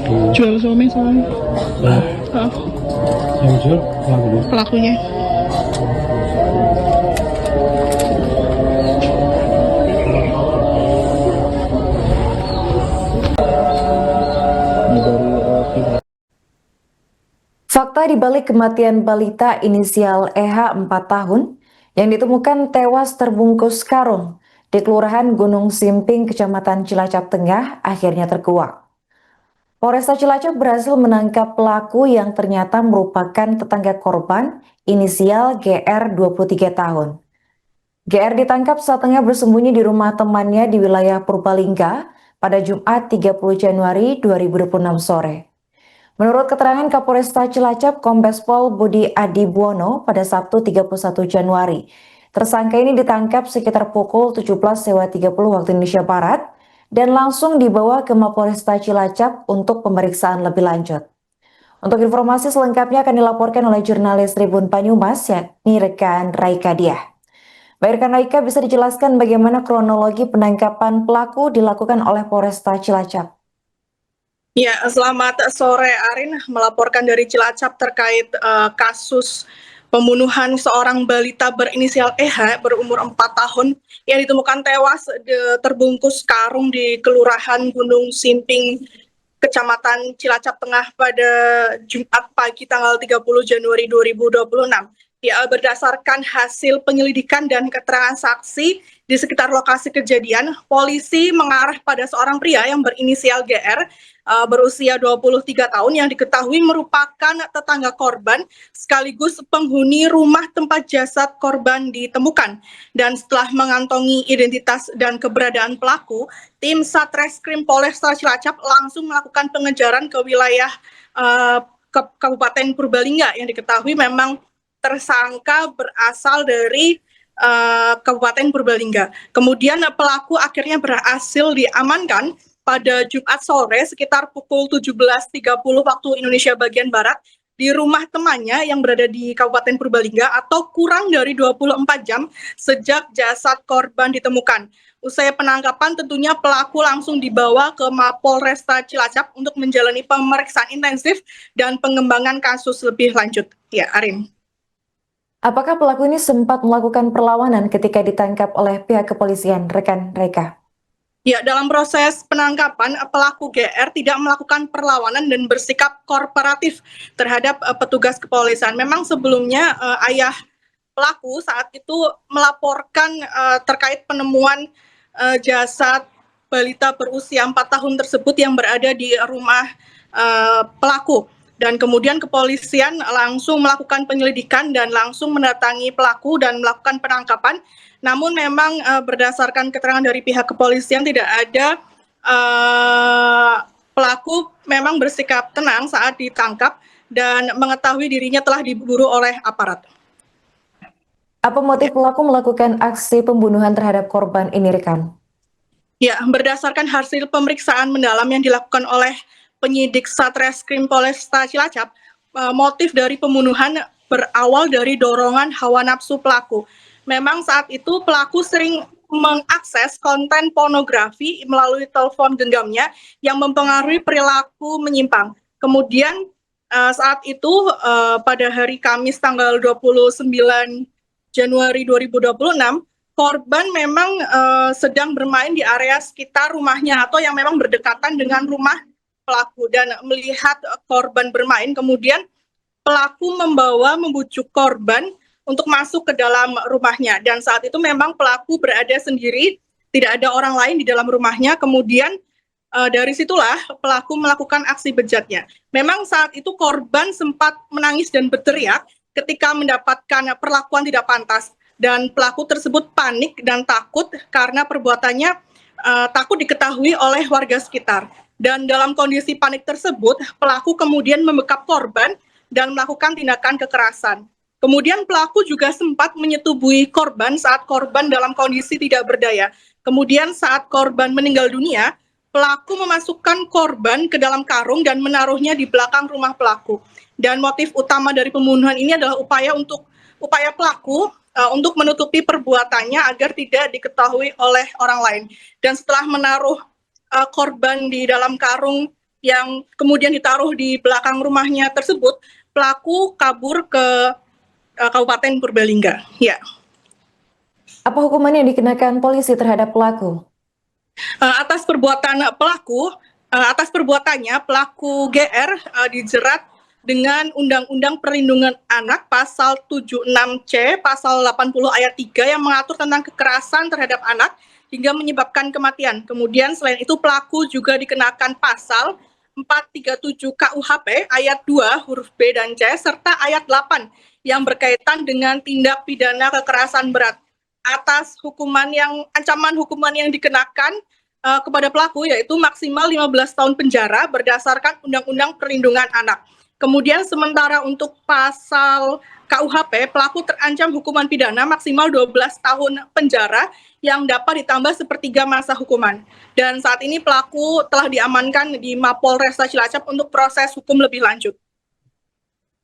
Jual somai soalnya. Nah, Ah, yang jual pelakunya. pelakunya. Fakta di balik kematian balita inisial EH 4 tahun yang ditemukan tewas terbungkus karung di Kelurahan Gunung Simping, Kecamatan Cilacap Tengah akhirnya terkuak. Polresta Cilacap berhasil menangkap pelaku yang ternyata merupakan tetangga korban inisial GR 23 tahun. GR ditangkap saat tengah bersembunyi di rumah temannya di wilayah Purbalingga pada Jumat 30 Januari 2026 sore. Menurut keterangan Kapolresta Cilacap Kombes Pol Budi Adibuono pada Sabtu 31 Januari, tersangka ini ditangkap sekitar pukul 17.30 waktu Indonesia Barat dan langsung dibawa ke Mapolresta Cilacap untuk pemeriksaan lebih lanjut. Untuk informasi selengkapnya akan dilaporkan oleh jurnalis Tribun Banyumas, yakni rekan Raika Diah. Baik rekan Raika, bisa dijelaskan bagaimana kronologi penangkapan pelaku dilakukan oleh Polresta Cilacap? Ya, selamat sore Arin, melaporkan dari Cilacap terkait kasus pembunuhan seorang balita berinisial EH berumur 4 tahun yang ditemukan tewas terbungkus karung di Kelurahan Gunung Simping, Kecamatan Cilacap Tengah pada Jumat pagi tanggal 30 Januari 2026. Ya, berdasarkan hasil penyelidikan dan keterangan saksi di sekitar lokasi kejadian, polisi mengarah pada seorang pria yang berinisial GR berusia 23 tahun yang diketahui merupakan tetangga korban sekaligus penghuni rumah tempat jasad korban ditemukan. Dan setelah mengantongi identitas dan keberadaan pelaku, tim Satreskrim Polresta Cilacap langsung melakukan pengejaran ke wilayah Kabupaten Purbalingga yang diketahui memang tersangka berasal dari Kabupaten Purbalingga. Kemudian pelaku akhirnya berhasil diamankan pada Jumat sore sekitar pukul 17.30 waktu Indonesia bagian Barat di rumah temannya yang berada di Kabupaten Purbalingga atau kurang dari 24 jam sejak jasad korban ditemukan. Usai penangkapan tentunya pelaku langsung dibawa ke Mapolresta Cilacap untuk menjalani pemeriksaan intensif dan pengembangan kasus lebih lanjut. Ya, Arin. Apakah pelaku ini sempat melakukan perlawanan ketika ditangkap oleh pihak kepolisian, rekan Reka? Ya, dalam proses penangkapan, pelaku GR tidak melakukan perlawanan dan bersikap kooperatif terhadap petugas kepolisian. Memang sebelumnya ayah pelaku saat itu melaporkan terkait penemuan jasad balita berusia 4 tahun tersebut yang berada di rumah pelaku. Dan kemudian kepolisian langsung melakukan penyelidikan dan langsung mendatangi pelaku dan melakukan penangkapan. Namun memang berdasarkan keterangan dari pihak kepolisian tidak ada pelaku memang bersikap tenang saat ditangkap dan mengetahui dirinya telah diburu oleh aparat. Apa motif pelaku melakukan aksi pembunuhan terhadap korban ini, rekan? Ya, berdasarkan hasil pemeriksaan mendalam yang dilakukan oleh penyidik Satreskrim Polresta Cilacap, motif dari pembunuhan berawal dari dorongan hawa nafsu pelaku. Memang saat itu pelaku sering mengakses konten pornografi melalui telepon genggamnya yang mempengaruhi perilaku menyimpang. Kemudian saat itu pada hari Kamis tanggal 29 Januari 2026, korban memang sedang bermain di area sekitar rumahnya atau yang memang berdekatan dengan rumah pelaku dan melihat korban bermain, kemudian pelaku membujuk korban untuk masuk ke dalam rumahnya dan saat itu memang pelaku berada sendiri, tidak ada orang lain di dalam rumahnya. Kemudian dari situlah pelaku melakukan aksi bejatnya. Memang saat itu korban sempat menangis dan berteriak ketika mendapatkan perlakuan tidak pantas dan pelaku tersebut panik dan takut karena perbuatannya takut diketahui oleh warga sekitar. Dan dalam kondisi panik tersebut, pelaku kemudian membekap korban dan melakukan tindakan kekerasan. Kemudian pelaku juga sempat menyetubuhi korban saat korban dalam kondisi tidak berdaya. Kemudian saat korban meninggal dunia, pelaku memasukkan korban ke dalam karung dan menaruhnya di belakang rumah pelaku. Dan motif utama dari pembunuhan ini adalah upaya pelaku untuk menutupi perbuatannya agar tidak diketahui oleh orang lain. Dan setelah menaruh korban di dalam karung yang kemudian ditaruh di belakang rumahnya tersebut, pelaku kabur ke Kabupaten Purbalingga. Ya. Apa hukuman yang dikenakan polisi terhadap pelaku? Atas perbuatannya pelaku GR dijerat dengan Undang-Undang Perlindungan Anak pasal 76C, pasal 80 ayat 3 yang mengatur tentang kekerasan terhadap anak hingga menyebabkan kematian. Kemudian selain itu pelaku juga dikenakan pasal 437 KUHP ayat 2 huruf B dan C serta ayat 8 yang berkaitan dengan tindak pidana kekerasan berat. Atas ancaman hukuman yang dikenakan kepada pelaku yaitu maksimal 15 tahun penjara berdasarkan Undang-Undang Perlindungan Anak. Kemudian sementara untuk pasal KUHP, pelaku terancam hukuman pidana maksimal 12 tahun penjara yang dapat ditambah sepertiga masa hukuman. Dan saat ini pelaku telah diamankan di Mapolresta Cilacap untuk proses hukum lebih lanjut.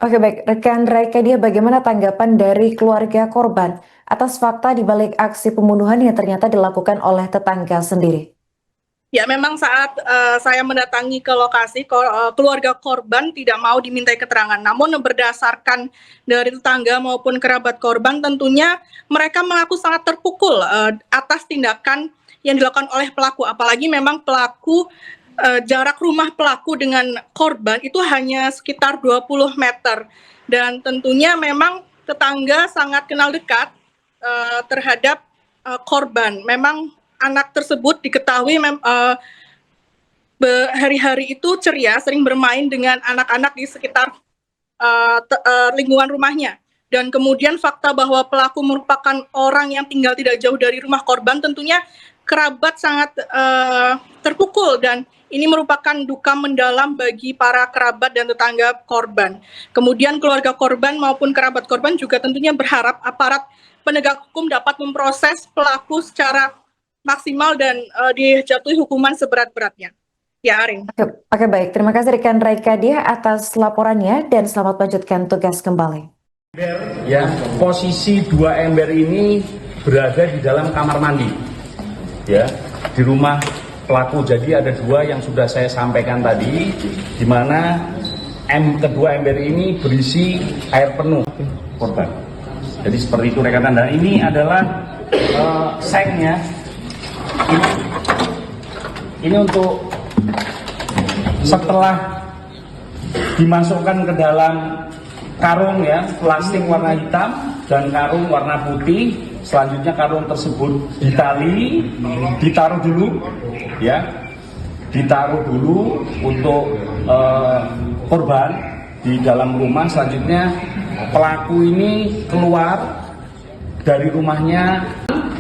Oke baik, rekan Raikadia, bagaimana tanggapan dari keluarga korban atas fakta di balik aksi pembunuhan yang ternyata dilakukan oleh tetangga sendiri? Ya, memang saat saya mendatangi ke lokasi, keluarga korban tidak mau dimintai keterangan. Namun berdasarkan dari tetangga maupun kerabat korban, tentunya mereka mengaku sangat terpukul atas tindakan yang dilakukan oleh pelaku. Apalagi memang pelaku, jarak rumah pelaku dengan korban itu hanya sekitar 20 meter. Dan tentunya memang tetangga sangat kenal dekat terhadap korban. Memang anak tersebut diketahui hari-hari itu ceria, sering bermain dengan anak-anak di sekitar lingkungan rumahnya. Dan kemudian fakta bahwa pelaku merupakan orang yang tinggal tidak jauh dari rumah korban, tentunya kerabat sangat terpukul dan ini merupakan duka mendalam bagi para kerabat dan tetangga korban. Kemudian keluarga korban maupun kerabat korban juga tentunya berharap aparat penegak hukum dapat memproses pelaku secara maksimal dan dijatuhi hukuman seberat-beratnya. Ya, Arin. Oke, baik. Terima kasih rekan Raikadia atas laporannya dan selamat melanjutkan tugas kembali. Ya, posisi dua ember ini berada di dalam kamar mandi, ya, di rumah pelaku. Jadi ada dua yang sudah saya sampaikan tadi, di mana kedua ember ini berisi air penuh korban. Jadi seperti itu rekan Anda. Ini adalah sengnya. Ini untuk setelah dimasukkan ke dalam karung ya, plastik warna hitam dan karung warna putih. Selanjutnya karung tersebut ditaruh dulu ya, ditaruh dulu untuk korban di dalam rumah. Selanjutnya pelaku ini keluar dari rumahnya,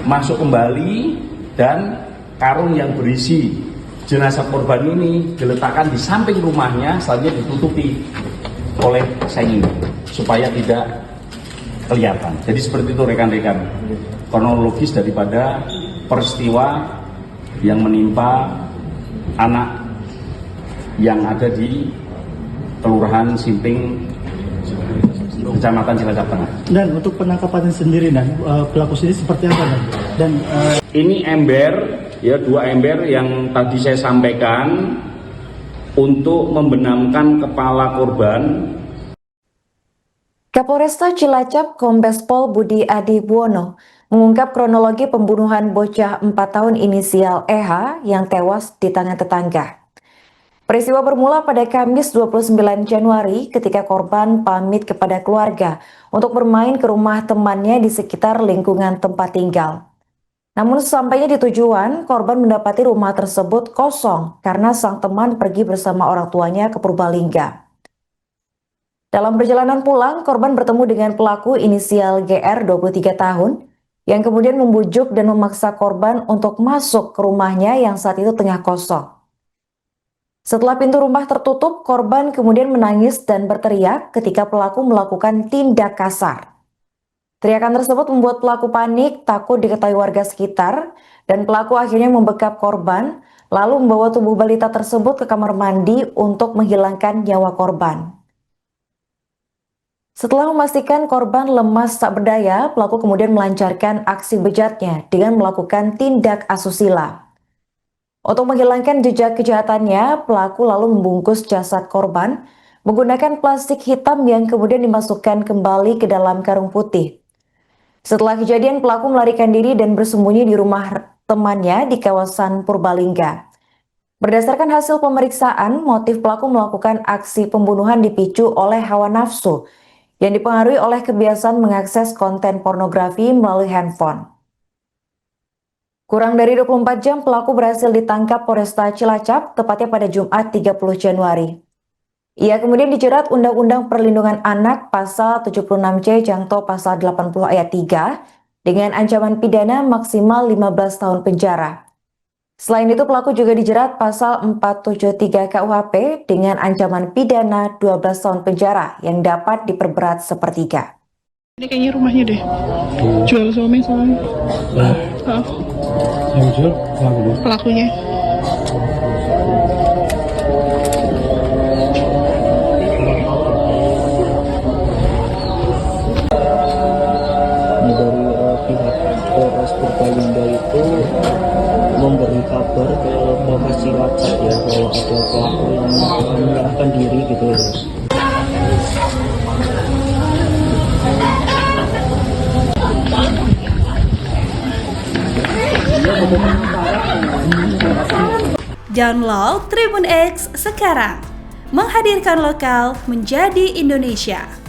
masuk kembali dan karung yang berisi jenazah korban ini diletakkan di samping rumahnya, selanjutnya ditutupi oleh seng ini supaya tidak kelihatan. Jadi seperti itu rekan-rekan kronologis daripada peristiwa yang menimpa anak yang ada di Kelurahan Simping, Kecamatan Cilacap Tengah. Dan untuk penangkapan sendiri dan pelaku sendiri seperti apa dan ini ember ya, dua ember yang tadi saya sampaikan untuk membenamkan kepala korban. Kapolresta Cilacap Kombes Pol Budi Adibuwono mengungkap kronologi pembunuhan bocah 4 tahun inisial EH yang tewas di tangan tetangga. Peristiwa bermula pada Kamis 29 Januari ketika korban pamit kepada keluarga untuk bermain ke rumah temannya di sekitar lingkungan tempat tinggal. Namun sesampainya di tujuan, korban mendapati rumah tersebut kosong karena sang teman pergi bersama orang tuanya ke Purbalingga. Dalam perjalanan pulang, korban bertemu dengan pelaku inisial GR 23 tahun yang kemudian membujuk dan memaksa korban untuk masuk ke rumahnya yang saat itu tengah kosong. Setelah pintu rumah tertutup, korban kemudian menangis dan berteriak ketika pelaku melakukan tindak kasar. Teriakan tersebut membuat pelaku panik, takut diketahui warga sekitar, dan pelaku akhirnya membekap korban, lalu membawa tubuh balita tersebut ke kamar mandi untuk menghilangkan nyawa korban. Setelah memastikan korban lemas tak berdaya, pelaku kemudian melancarkan aksi bejatnya dengan melakukan tindak asusila. Untuk menghilangkan jejak kejahatannya, pelaku lalu membungkus jasad korban menggunakan plastik hitam yang kemudian dimasukkan kembali ke dalam karung putih. Setelah kejadian, pelaku melarikan diri dan bersembunyi di rumah temannya di kawasan Purbalingga. Berdasarkan hasil pemeriksaan, motif pelaku melakukan aksi pembunuhan dipicu oleh hawa nafsu yang dipengaruhi oleh kebiasaan mengakses konten pornografi melalui handphone. Kurang dari 24 jam, pelaku berhasil ditangkap Polresta Cilacap, tepatnya pada Jumat 30 Januari. Ia kemudian dijerat Undang-Undang Perlindungan Anak Pasal 76C Jangto Pasal 80 Ayat 3 dengan ancaman pidana maksimal 15 tahun penjara. Selain itu, pelaku juga dijerat Pasal 473 KUHP dengan ancaman pidana 12 tahun penjara yang dapat diperberat sepertiga. Ini kayaknya rumahnya deh. Jual suami soalnya. Yang jual Pelakunya. Dari pihak Polres Purbalingga itu memberi kabar ke Polres Cilacap ya bahwa ada pelaku yang menyerahkan diri gitu ya. Download Tribun X sekarang, menghadirkan lokal menjadi Indonesia.